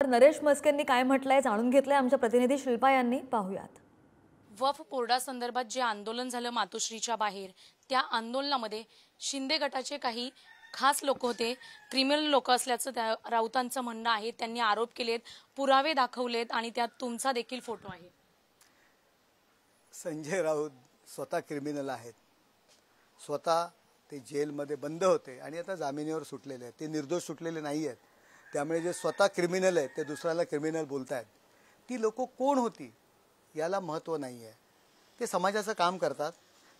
नरेश म्हस्केंनी काय म्हटलंय जाणून घेतलंय आमच्या प्रतिनिधी शिल्पा यांनी, पाहूयात। वफ बोर्डासंदर्भात जे आंदोलन झालं मातोश्रीच्या बाहेर, त्या आंदोलनामध्ये शिंदे गटाचे काही खास लोक होते, क्रिमिनल लोक असल्याचं त्या राऊतांचं म्हणणं आहे। त्यांनी आरोप केलेत, पुरावे दाखवलेत आणि त्यात तुमचा देखील फोटो आहे। संजय राऊत स्वतः क्रिमिनल आहेत, स्वतः ते जेलमध्ये बंद होते आणि आता जामिनावर सुटलेले आहेत, ते निर्दोष सुटलेले नाही आहेत। त्यामुळे जे स्वतः क्रिमिनल आहेत ते दुसऱ्याला क्रिमिनल बोलतायत। ती लोक कोण होती याला महत्त्व नाही आहे, ते समाजाचं काम करतात।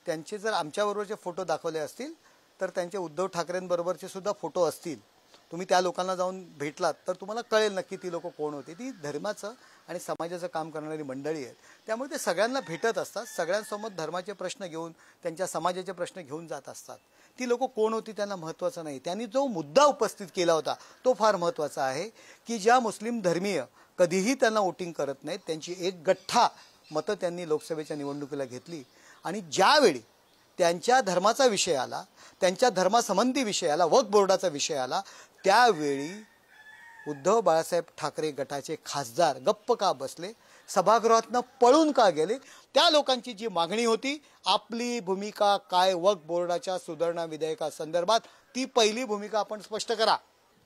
त्यांचे जर आमच्याबरोबरचे फोटो दाखवले असतील तर त्यांचे उद्धव ठाकरेंबरोबरचे सुद्धा फोटो असतील, तुम्ही त्या लोकांना जाऊन भेटलात तर तुम्हाला कळेल नक्की ती लोक कोण होती। ती धर्माचं आणि समाजाचं काम करणारी मंडळी आहेत, त्यामुळे ते सगळ्यांना भेटत असतात, सगळ्यांसमोर धर्माचे प्रश्न घेऊन त्यांच्या समाजाचे प्रश्न घेऊन जात असतात। ती लोक कोण होती त्यांना महत्त्वाचं नाही, त्यांनी जो मुद्दा उपस्थित केला होता तो फार महत्त्वाचा आहे की ज्या मुस्लिम धर्मीय कधीही त्यांना वोटिंग करत नाहीत, त्यांची एक गठ्ठा मतं त्यांनी लोकसभेच्या निवडणुकीला घेतली आणि ज्यावेळी त्यांच्या धर्माचा विषय आला, त्यांच्या धर्मासंबंधी विषय आला, वक्फ बोर्डाचा विषय आला, त्यावेळी उद्धव बाळासाहेब ठाकरे गटाचे खासदार गप्प का बसले, सभागृहातनं पळून का गेले? त्या लोकांची जी मागणी होती, आपली भूमिका काय वक्फ बोर्डाच्या सुधारणा विधेयकासंदर्भात, ती पहिली भूमिका आपण स्पष्ट करा।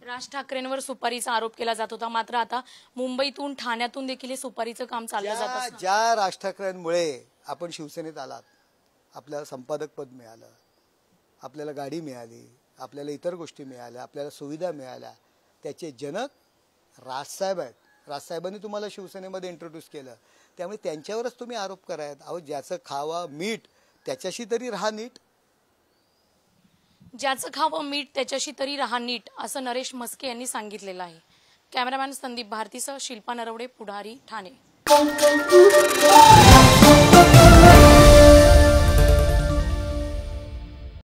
राज ठाकरेंवर सुपारीचा आरोप केला जात होता, मात्र आता मुंबईतून ठाण्यातून देखील सुपारीचं काम चाललं जात असतं। ज्या राज ठाकरेंमुळे आपण शिवसेनेत आलात, आपल्याला संपादक पद मिळालं, आपल्याला गाडी मिळाली, आपल्याला इतर गोष्टी मिळाल्या, आपल्याला सुविधा मिळाल्या, त्याचे जनक राजसाहेब आहेत। राजसाहेबांनी तुम्हाला शिवसेनेमध्ये इंट्रोड्यूस केलं, त्यामुळे त्यांच्यावरच तुम्ही आरोप करायत। अहो, ज्याचं खावा मीठ त्याच्याशी तरी राहा नीट। ज्याचं खावं मीठ त्याच्याशी तरी राहा नीट, असं नरेश म्हस्के यांनी सांगितलेलं आहे। कॅमेरामॅन संदीप भारतीसह शिल्पा नरवडे, पुढारी, ठाणे।